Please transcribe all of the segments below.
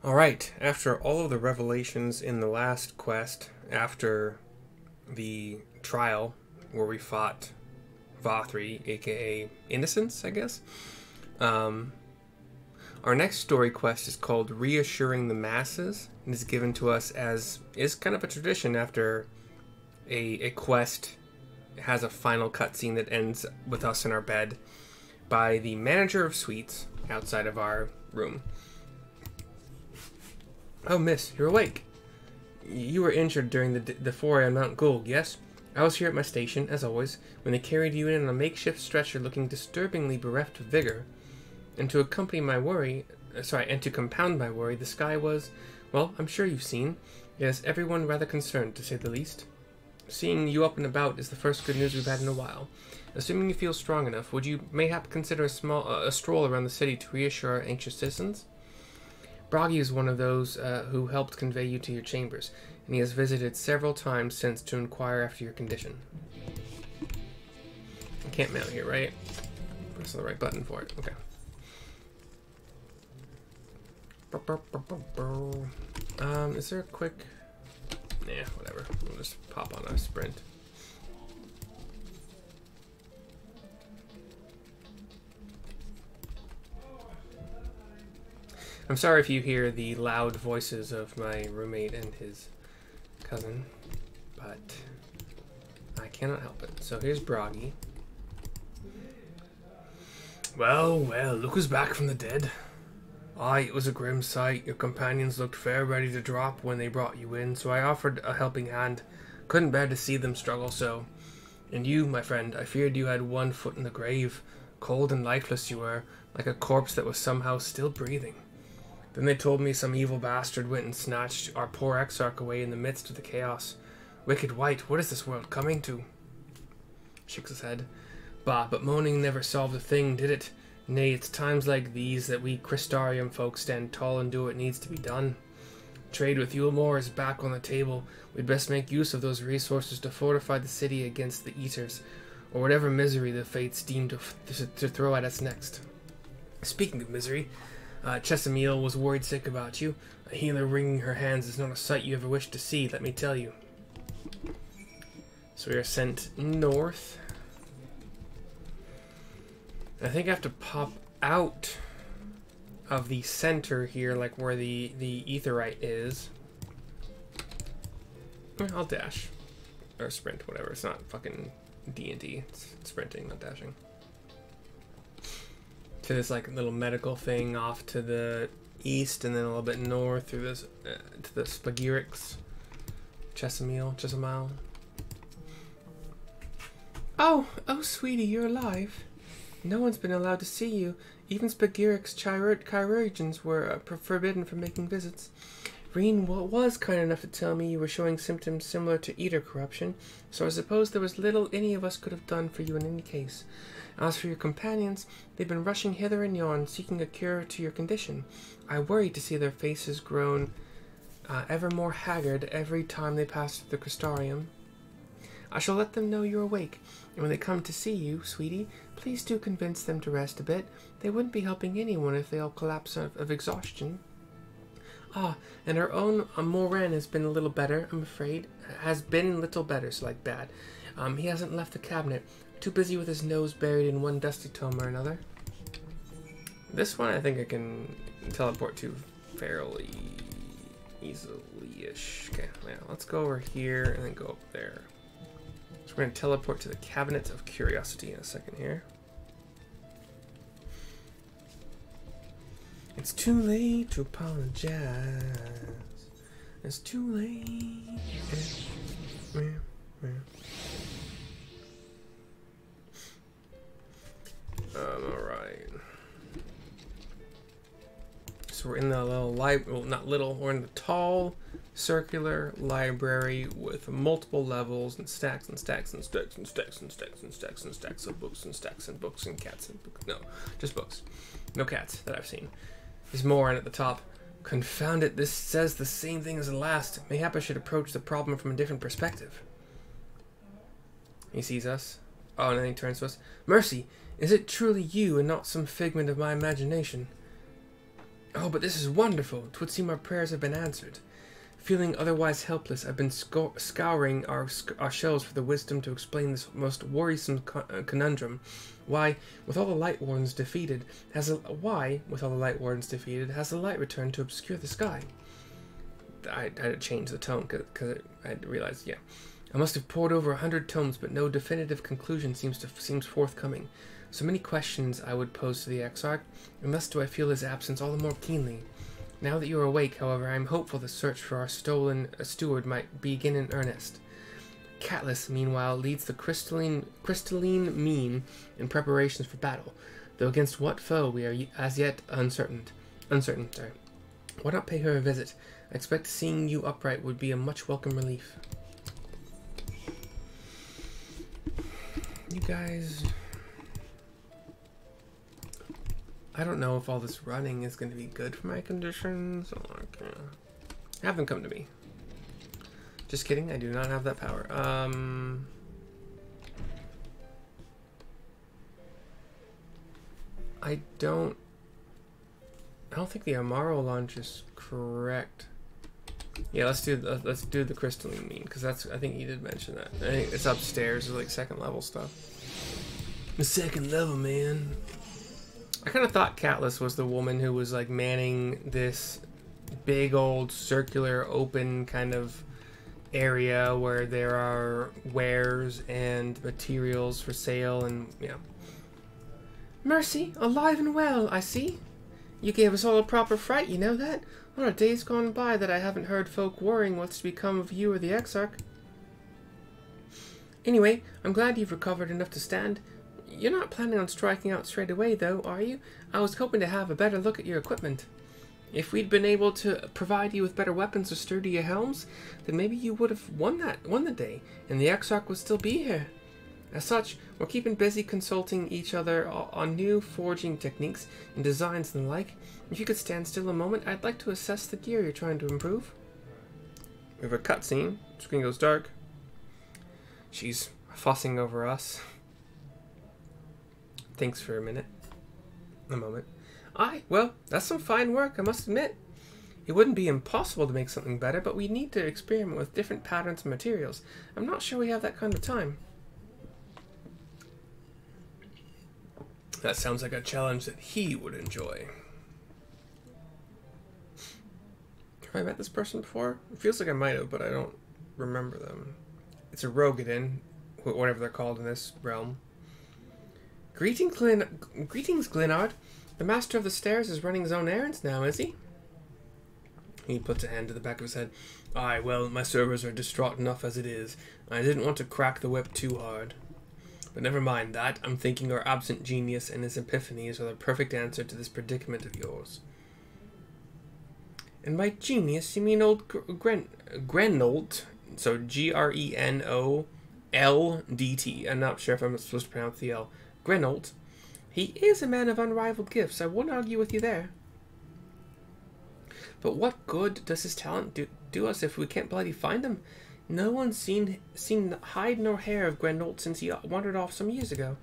Alright, after all of the revelations in the last quest, after the trial where we fought Vothri, aka Innocence, I guess, our next story quest is called Reassuring the Masses, and is given to us as is kind of a tradition after a quest has a final cutscene that ends with us in our bed by the manager of suites outside of our room. Oh, miss, you're awake. You were injured during the foray on Mount Gold, yes? I was here at my station, as always, when they carried you in on a makeshift stretcher looking disturbingly bereft of vigor. And to compound my worry, the sky was, well, I'm sure you've seen. Yes, everyone rather concerned, to say the least. Seeing you up and about is the first good news we've had in a while. Assuming you feel strong enough, would you mayhap consider a stroll around the city to reassure our anxious citizens? Broggy is one of those who helped convey you to your chambers, and he has visited several times since to inquire after your condition. I can't mount here, right? Press the right button for it. Okay. Is there a quick... Nah, whatever. We'll just pop on a sprint. I'm sorry if you hear the loud voices of my roommate and his cousin, but I cannot help it. So here's Broggy. Well, well, look who's back from the dead. Aye, it was a grim sight. Your companions looked fair ready to drop when they brought you in, so I offered a helping hand. Couldn't bear to see them struggle so. And you, my friend, I feared you had one foot in the grave. Cold and lifeless you were, like a corpse that was somehow still breathing. Then they told me some evil bastard went and snatched our poor exarch away in the midst of the chaos. Wicked White, what is this world coming to? Shakes his head. Bah, but moaning never solved a thing, did it? Nay, it's times like these that we Crystarium folk stand tall and do what needs to be done. Trade with Yulmore is back on the table. We'd best make use of those resources to fortify the city against the Eaters, or whatever misery the fates deem to throw at us next. Speaking of misery, Chesamil was worried sick about you. A healer wringing her hands is not a sight you ever wish to see, let me tell you. So we are sent north. I think I have to pop out of the center here, like where the Aetheryte is. I'll dash. Or sprint, whatever. It's not fucking D&D. It's sprinting, not dashing. To this like little medical thing off to the east, and then a little bit north through this to the Spagirix, Chesamil. Oh, sweetie, you're alive. No one's been allowed to see you. Even Spagirix chirurgeons were forbidden from making visits. Reen was kind enough to tell me you were showing symptoms similar to Eater corruption, so I suppose there was little any of us could have done for you in any case. As for your companions, they've been rushing hither and yon, seeking a cure to your condition. I worry to see their faces grown ever more haggard every time they pass through the Crystarium. I shall let them know you're awake, and when they come to see you, sweetie, please do convince them to rest a bit. They wouldn't be helping anyone if they all collapse of exhaustion. Ah, and our own Moran has been a little better, I'm afraid. Has been a little better, so like bad. He hasn't left the cabinet. Too busy with his nose buried in one dusty tome or another. This one I think I can teleport to fairly easily-ish. Okay, now let's go over here and then go up there. So we're going to teleport to the Cabinet of Curiosity in a second here. It's too late to apologize. It's too late. Alright. So we're in the little library, well, not little, we're in the tall, circular library with multiple levels and stacks and stacks and stacks and stacks and stacks and stacks and stacks of books and stacks and books and cats and books. No, just books. No cats that I've seen. There's more in at the top. Confound it, this says the same thing as the last. Mayhap I should approach the problem from a different perspective. He sees us. Oh, and then he turns to us. Mercy, is it truly you and not some figment of my imagination? Oh, but this is wonderful. 'Twould seem our prayers have been answered. Feeling otherwise helpless, I've been scouring our shelves for the wisdom to explain this most worrisome conundrum. Why, with all the light wardens defeated, has the light returned to obscure the sky? I had to change the tone because I had realized, yeah. I must have pored over 100 tomes, but no definitive conclusion seems forthcoming. So many questions I would pose to the Exarch, and thus do I feel his absence all the more keenly. Now that you are awake, however, I am hopeful the search for our stolen steward might begin in earnest. Catless, meanwhile, leads the crystalline mean in preparations for battle, though against what foe we are as yet uncertain. Why not pay her a visit? I expect seeing you upright would be a much welcome relief. You guys... I don't know if all this running is going to be good for my conditions. Have them come to me. Just kidding, I do not have that power. I don't think the Amaro launch is correct. Yeah, let's do the crystalline mean, because that's, I think you did mention that. I think it's upstairs, it's like second level stuff. The second level, man. I kind of thought Catless was the woman who was like manning this big old circular open kind of area where there are wares and materials for sale, and yeah. Mercy, alive and well, I see. You gave us all a proper fright, you know that? Not a day's gone by that I haven't heard folk worrying what's to become of you or the Exarch. Anyway, I'm glad you've recovered enough to stand. You're not planning on striking out straight away, though, are you? I was hoping to have a better look at your equipment. If we'd been able to provide you with better weapons or sturdier helms, then maybe you would have won the day, and the Exarch would still be here. As such, we're keeping busy consulting each other on new forging techniques and designs and the like. If you could stand still a moment, I'd like to assess the gear you're trying to improve. We have a cutscene. Screen goes dark. She's fussing over us. Thanks for a moment. Aye, well, that's some fine work, I must admit. It wouldn't be impossible to make something better, but we need to experiment with different patterns and materials. I'm not sure we have that kind of time. That sounds like a challenge that he would enjoy. Have I met this person before? It feels like I might have, but I don't remember them. It's a Rogadin, whatever they're called in this realm. Greetings, Glenard. The master of the stairs is running his own errands now, is he? He puts a hand to the back of his head. Aye, well, my servers are distraught enough as it is. I didn't want to crack the whip too hard. But never mind that. I'm thinking our absent genius and his epiphanies are the perfect answer to this predicament of yours. And by genius, you mean old Grenolt? So G-R-E-N-O-L-D-T. I'm not sure if I'm supposed to pronounce the L. Grenolt. He is a man of unrivaled gifts. I won't argue with you there. But what good does his talent do us if we can't bloody find him? No one's seen hide nor hair of Grenolt since he wandered off some years ago.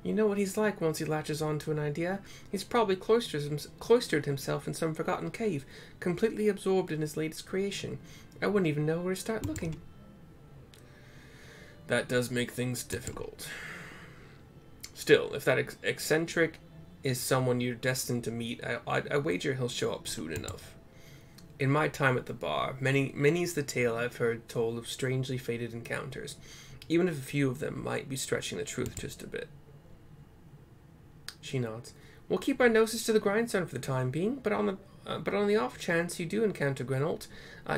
You know what he's like once he latches on to an idea. He's probably cloistered himself in some forgotten cave, completely absorbed in his latest creation. I wouldn't even know where to start looking. That does make things difficult. Still, if that eccentric is someone you're destined to meet, I wager he'll show up soon enough. In my time at the bar, many's the tale I've heard told of strangely fated encounters, even if a few of them might be stretching the truth just a bit. She nods. We'll keep our noses to the grindstone for the time being, but on the off chance you do encounter Grenolt,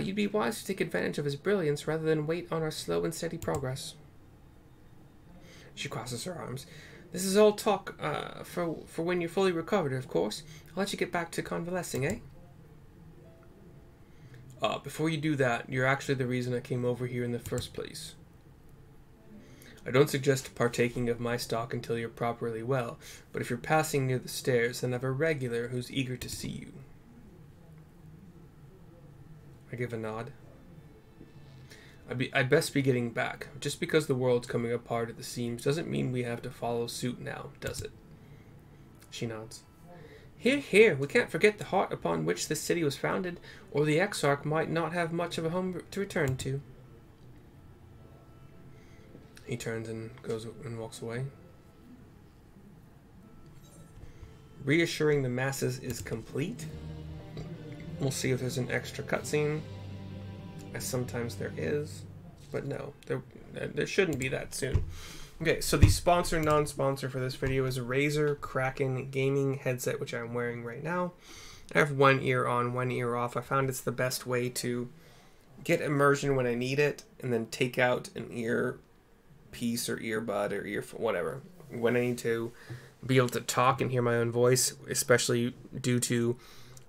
you'd be wise to take advantage of his brilliance rather than wait on our slow and steady progress. She crosses her arms. This is all talk for when you're fully recovered, of course. I'll let you get back to convalescing, eh? Before you do that, you're actually the reason I came over here in the first place. I don't suggest partaking of my stock until you're properly well, but if you're passing near the stairs, then I have a regular who's eager to see you. I give a nod. I'd best be getting back. Just because the world's coming apart at the seams doesn't mean we have to follow suit now, does it? She nods. Here, here, we can't forget the heart upon which this city was founded, or the Exarch might not have much of a home to return to. He turns and goes and walks away. Reassuring the masses is complete. We'll see if there's an extra cutscene, as sometimes there is, but no, there shouldn't be that soon. Okay, so the sponsor, non-sponsor for this video is a Razer Kraken Gaming Headset, which I'm wearing right now. I have one ear on, one ear off. I found it's the best way to get immersion when I need it, and then take out an earpiece or earbud or whatever when I need to be able to talk and hear my own voice, especially due to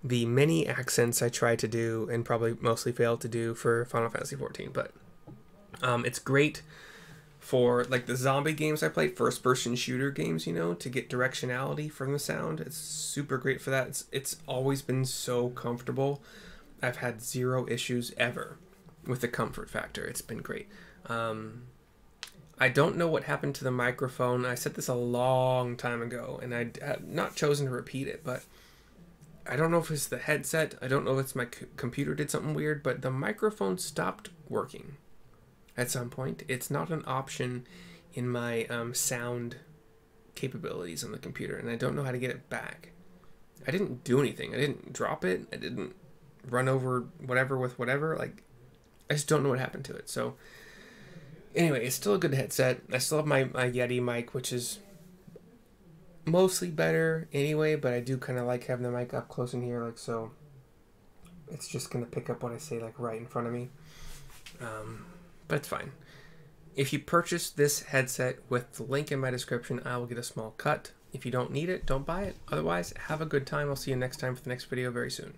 the many accents I try to do and probably mostly fail to do for Final Fantasy XIV. But it's great for like the zombie games I play, first-person shooter games, you know, to get directionality from the sound. It's super great for that. It's always been so comfortable. I've had zero issues ever with the comfort factor. It's been great. I don't know what happened to the microphone. I said this a long time ago, and I have not chosen to repeat it, but I don't know if it's the headset. I don't know if it's my computer did something weird, but the microphone stopped working at some point. It's not an option in my sound capabilities on the computer, and I don't know how to get it back. I didn't do anything. I didn't drop it. I didn't run over whatever with whatever. Like, I just don't know what happened to it. So anyway, it's still a good headset. I still have my Yeti mic, which is mostly better anyway, but I do kind of like having the mic up close in here, like so. It's just going to pick up what I say, like, right in front of me. But it's fine. If you purchase this headset with the link in my description, I will get a small cut. If you don't need it, don't buy it. Otherwise, have a good time. I'll see you next time for the next video very soon.